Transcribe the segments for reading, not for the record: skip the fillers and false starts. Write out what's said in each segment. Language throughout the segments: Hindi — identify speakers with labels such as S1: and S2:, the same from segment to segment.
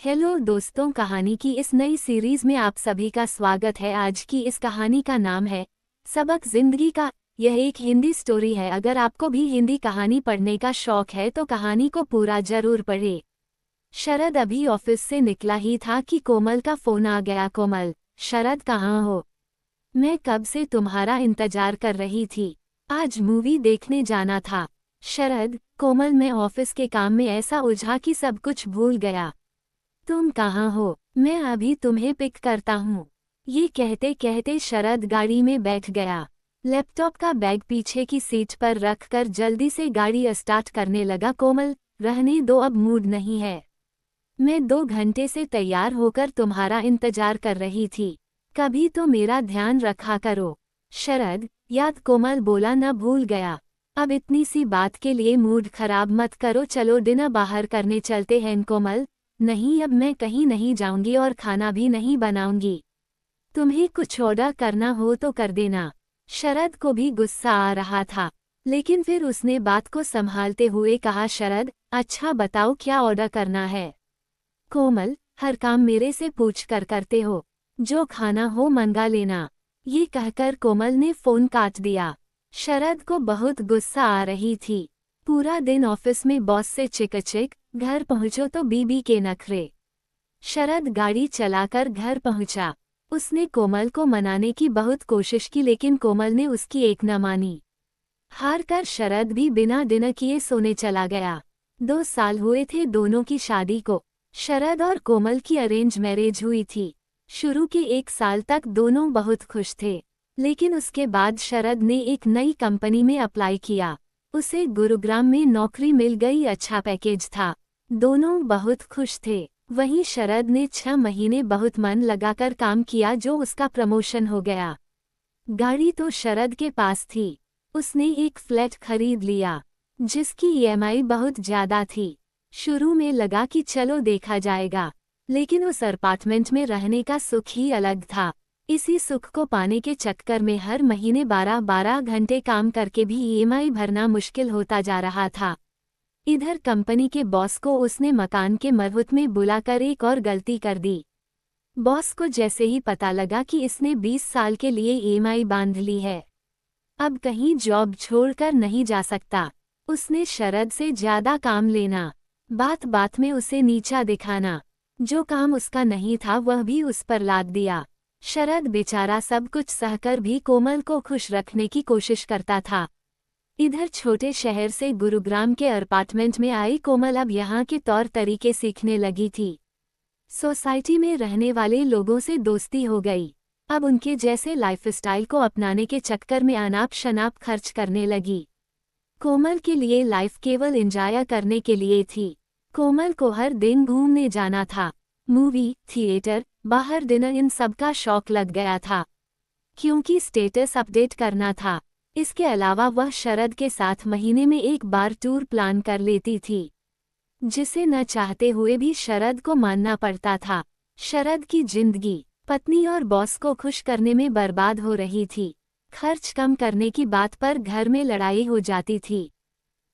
S1: हेलो दोस्तों, कहानी की इस नई सीरीज में आप सभी का स्वागत है। आज की इस कहानी का नाम है सबक जिंदगी का। यह एक हिंदी स्टोरी है। अगर आपको भी हिंदी कहानी पढ़ने का शौक है तो कहानी को पूरा जरूर पढ़े। शरद अभी ऑफिस से निकला ही था कि कोमल का फोन आ गया। कोमल, शरद कहाँ हो? मैं कब से तुम्हारा इंतजार कर रही थी। आज मूवी देखने जाना था। शरद, कोमल, मैं ऑफिस के काम में ऐसा उलझा कि सब कुछ भूल गया। तुम कहाँ हो? मैं अभी तुम्हें पिक करता हूँ। ये कहते कहते शरद गाड़ी में बैठ गया। लैपटॉप का बैग पीछे की सीट पर रखकर जल्दी से गाड़ी स्टार्ट करने लगा। कोमल, रहने दो, अब मूड नहीं है। मैं 2 घंटे से तैयार होकर तुम्हारा इंतजार कर रही थी। कभी तो मेरा ध्यान रखा करो। शरद, याद? कोमल बोला, न भूल गया। अब इतनी सी बात के लिए मूड खराब मत करो। चलो डिनर बाहर करने चलते हैं। कोमल, नहीं, अब मैं कहीं नहीं जाऊंगी और खाना भी नहीं बनाऊंगी। तुम्हें कुछ ऑर्डर करना हो तो कर देना। शरद को भी गुस्सा आ रहा था, लेकिन फिर उसने बात को संभालते हुए कहा, शरद, अच्छा बताओ क्या ऑर्डर करना है? कोमल, हर काम मेरे से पूछ कर करते हो। जो खाना हो मंगा लेना। ये कहकर कोमल ने फोन काट दिया। शरद को बहुत गुस्सा आ रही थी। पूरा दिन ऑफिस में बॉस से चिकचिक, घर पहुंचो तो बीबी के नखरे। शरद गाड़ी चलाकर घर पहुंचा। उसने कोमल को मनाने की बहुत कोशिश की, लेकिन कोमल ने उसकी एक न मानी। हार कर शरद भी बिना डिनर किए सोने चला गया। 2 साल हुए थे दोनों की शादी को। शरद और कोमल की अरेंज मैरिज हुई थी। शुरू के 1 साल तक दोनों बहुत खुश थे, लेकिन उसके बाद शरद ने एक नई कंपनी में अप्लाई किया। उसे गुरुग्राम में नौकरी मिल गई। अच्छा पैकेज था। दोनों बहुत खुश थे। वहीं शरद ने 6 महीने बहुत मन लगाकर काम किया, जो उसका प्रमोशन हो गया। गाड़ी तो शरद के पास थी। उसने एक फ्लैट खरीद लिया, जिसकी ईएमआई बहुत ज्यादा थी। शुरू में लगा कि चलो देखा जाएगा, लेकिन उस अपार्टमेंट में रहने का सुख ही अलग था। इसी सुख को पाने के चक्कर में हर महीने 12-12 घंटे काम करके भी ईएमआई भरना मुश्किल होता जा रहा था। इधर कंपनी के बॉस को उसने मकान के मरम्मत में बुलाकर एक और गलती कर दी। बॉस को जैसे ही पता लगा कि इसने 20 साल के लिए ईएमआई बांध ली है, अब कहीं जॉब छोड़कर नहीं जा सकता। उसने शरद से ज्यादा काम लेना, बात बात में उसे नीचा दिखाना। जो काम उसका नहीं था वह भी उस पर लाद दिया। शरद बेचारा सब कुछ सहकर भी कोमल को खुश रखने की कोशिश करता था। इधर छोटे शहर से गुरुग्राम के अपार्टमेंट में आई कोमल अब यहाँ के तौर तरीके सीखने लगी थी। सोसाइटी में रहने वाले लोगों से दोस्ती हो गई। अब उनके जैसे लाइफस्टाइल को अपनाने के चक्कर में अनाप शनाप खर्च करने लगी। कोमल के लिए लाइफ केवल एंजॉय करने के लिए थी। कोमल को हर दिन घूमने जाना था। मूवी, थिएटर, बाहर डिनर, इन सब का शौक लग गया था, क्योंकि स्टेटस अपडेट करना था। इसके अलावा वह शरद के साथ महीने में एक बार टूर प्लान कर लेती थी, जिसे न चाहते हुए भी शरद को मानना पड़ता था। शरद की जिंदगी पत्नी और बॉस को खुश करने में बर्बाद हो रही थी। खर्च कम करने की बात पर घर में लड़ाई हो जाती थी।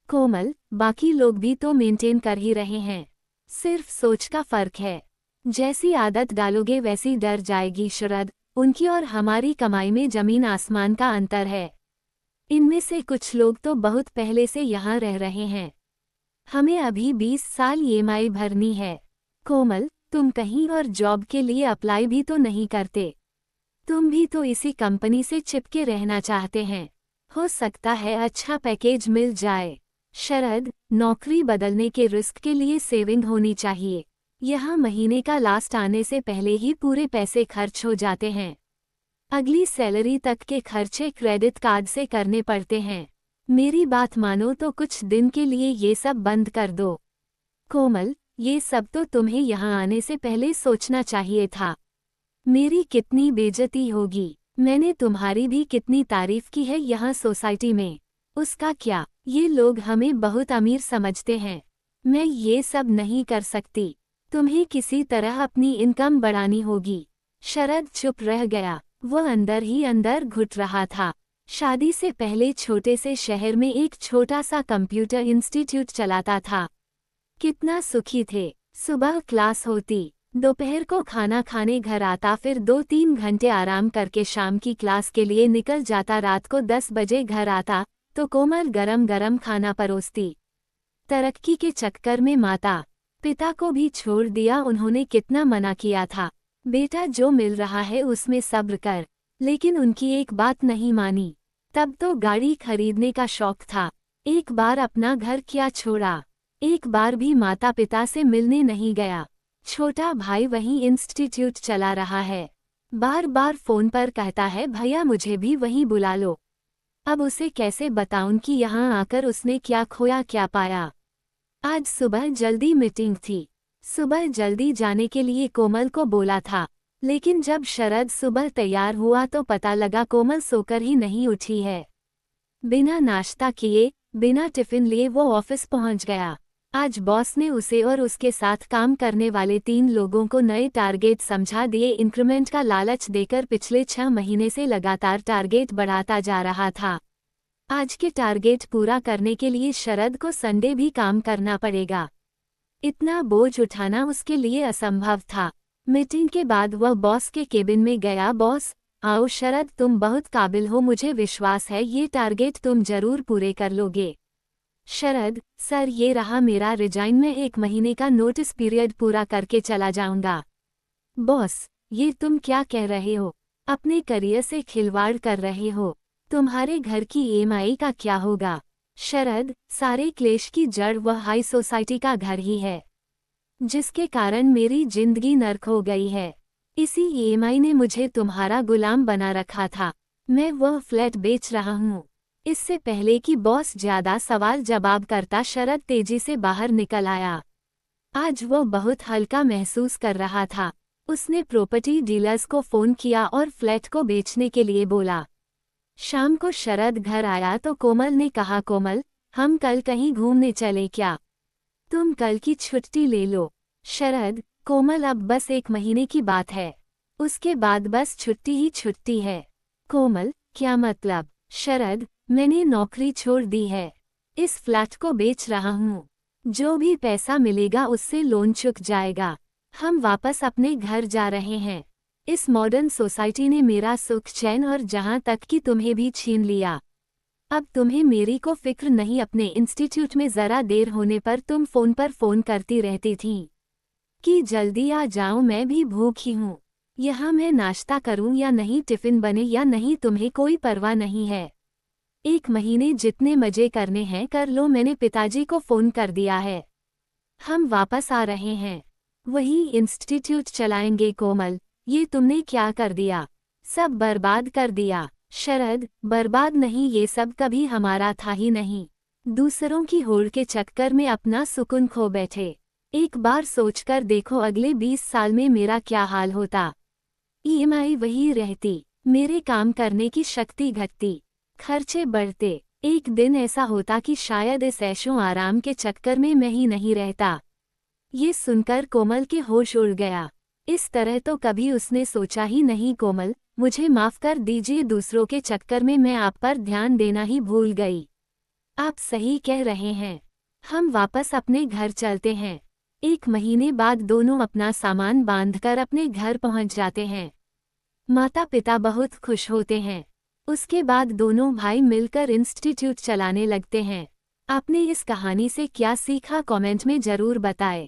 S1: कोमल, बाकी लोग भी तो मेंटेन कर ही रहे हैं, सिर्फ सोच का फर्क है। जैसी आदत डालोगे वैसी डर जाएगी। शरद, उनकी और हमारी कमाई में जमीन आसमान का अंतर है। इनमें से कुछ लोग तो बहुत पहले से यहाँ रह रहे हैं। हमें अभी 20 साल ईएमआई भरनी है। कोमल, तुम कहीं और जॉब के लिए अप्लाई भी तो नहीं करते। तुम भी तो इसी कंपनी से चिपके रहना चाहते हैं। हो सकता है अच्छा पैकेज मिल जाए। शरद, नौकरी बदलने के रिस्क के लिए सेविंग होनी चाहिए। यहाँ महीने का लास्ट आने से पहले ही पूरे पैसे खर्च हो जाते हैं। अगली सैलरी तक के खर्चे क्रेडिट कार्ड से करने पड़ते हैं। मेरी बात मानो तो कुछ दिन के लिए ये सब बंद कर दो। कोमल, ये सब तो तुम्हें यहाँ आने से पहले सोचना चाहिए था। मेरी कितनी बेइज्जती होगी। मैंने तुम्हारी भी कितनी तारीफ की है यहाँ सोसाइटी में। उसका क्या, ये लोग हमें बहुत अमीर समझते हैं। मैं ये सब नहीं कर सकती। तुम्हें किसी तरह अपनी इनकम बढ़ानी होगी। शरद चुप रह गया। वह अंदर ही अंदर घुट रहा था। शादी से पहले छोटे से शहर में एक छोटा सा कंप्यूटर इंस्टीट्यूट चलाता था। कितना सुखी थे। सुबह क्लास होती, दोपहर को खाना खाने घर आता, फिर 2-3 घंटे आराम करके शाम की क्लास के लिए निकल जाता। रात को 10 बजे घर आता तो कोमल गरम गरम खाना परोसती। तरक्की के चक्कर में माता पिता को भी छोड़ दिया। उन्होंने कितना मना किया था, बेटा जो मिल रहा है उसमें सब्र कर, लेकिन उनकी एक बात नहीं मानी। तब तो गाड़ी खरीदने का शौक था, एक बार अपना घर क्या छोड़ा, एक बार भी माता पिता से मिलने नहीं गया। छोटा भाई वहीं इंस्टीट्यूट चला रहा है, बार बार फोन पर कहता है भैया मुझे भी वहीं बुला लो। अब उसे कैसे बताऊं कि यहाँ आकर उसने क्या खोया क्या पाया। आज सुबह जल्दी मीटिंग थी, सुबह जल्दी जाने के लिए कोमल को बोला था, लेकिन जब शरद सुबह तैयार हुआ तो पता लगा कोमल सोकर ही नहीं उठी है। बिना नाश्ता किए, बिना टिफिन लिए वो ऑफिस पहुंच गया। आज बॉस ने उसे और उसके साथ काम करने वाले 3 लोगों को नए टारगेट समझा दिए। इंक्रीमेंट का लालच देकर पिछले 6 महीने से लगातार टारगेट बढ़ाता जा रहा था। आज के टारगेट पूरा करने के लिए शरद को संडे भी काम करना पड़ेगा। इतना बोझ उठाना उसके लिए असंभव था। मीटिंग के बाद वह बॉस के केबिन में गया। बॉस, आओ शरद, तुम बहुत काबिल हो, मुझे विश्वास है ये टारगेट तुम जरूर पूरे कर लोगे। शरद, सर ये रहा मेरा रिजाइन, में 1 महीने का नोटिस पीरियड पूरा करके चला जाऊंगा। बॉस, ये तुम क्या कह रहे हो, अपने करियर से खिलवाड़ कर रहे हो, तुम्हारे घर की ईएमआई का क्या होगा। शरद, सारे क्लेश की जड़ वह हाई सोसाइटी का घर ही है, जिसके कारण मेरी जिंदगी नर्क हो गई है। इसी ईएमआई ने मुझे तुम्हारा गुलाम बना रखा था। मैं वह फ्लैट बेच रहा हूँ। इससे पहले कि बॉस ज्यादा सवाल जवाब करता, शरद तेजी से बाहर निकल आया। आज वो बहुत हल्का महसूस कर रहा था। उसने प्रॉपर्टी डीलर्स को फोन किया और फ्लैट को बेचने के लिए बोला। शाम को शरद घर आया तो कोमल ने कहा, कोमल हम कल कहीं घूमने चले क्या, तुम कल की छुट्टी ले लो। शरद, कोमल अब बस 1 महीने की बात है, उसके बाद बस छुट्टी ही छुट्टी है। कोमल, क्या मतलब। शरद, मैंने नौकरी छोड़ दी है, इस फ्लैट को बेच रहा हूँ, जो भी पैसा मिलेगा उससे लोन चुक जाएगा। हम वापस अपने घर जा रहे हैं। इस मॉडर्न सोसाइटी ने मेरा सुख चैन और जहाँ तक कि तुम्हें भी छीन लिया। अब तुम्हें मेरी को फिक्र नहीं। अपने इंस्टीट्यूट में जरा देर होने पर तुम फोन पर फोन करती रहती थी कि जल्दी आ जाओ, मैं भी भूखी हूँ, यहाँ मैं नाश्ता करूँ या नहीं, टिफिन बने या नहीं, तुम्हें कोई परवाह नहीं है। 1 महीने जितने मजे करने हैं कर लो, मैंने पिताजी को फोन कर दिया है, हम वापस आ रहे हैं, वही इंस्टीट्यूट चलाएंगे। कोमल, ये तुमने क्या कर दिया, सब बर्बाद कर दिया। शरद, बर्बाद नहीं, ये सब कभी हमारा था ही नहीं। दूसरों की होड़ के चक्कर में अपना सुकून खो बैठे। एक बार सोचकर देखो अगले 20 साल में मेरा क्या हाल होता। ईएमआई वही रहती, मेरे काम करने की शक्ति घटती, खर्चे बढ़ते। एक दिन ऐसा होता कि शायद इस ऐशो आराम के चक्कर में मैं ही नहीं रहता। ये सुनकर कोमल के होश उड़ गया। इस तरह तो कभी उसने सोचा ही नहीं। कोमल, मुझे माफ कर दीजिए, दूसरों के चक्कर में मैं आप पर ध्यान देना ही भूल गई। आप सही कह रहे हैं, हम वापस अपने घर चलते हैं। 1 महीने बाद दोनों अपना सामान बांधकर अपने घर पहुंच जाते हैं। माता पिता बहुत खुश होते हैं। उसके बाद दोनों भाई मिलकर इंस्टीट्यूट चलाने लगते हैं। आपने इस कहानी से क्या सीखा, कमेंट में जरूर बताएं।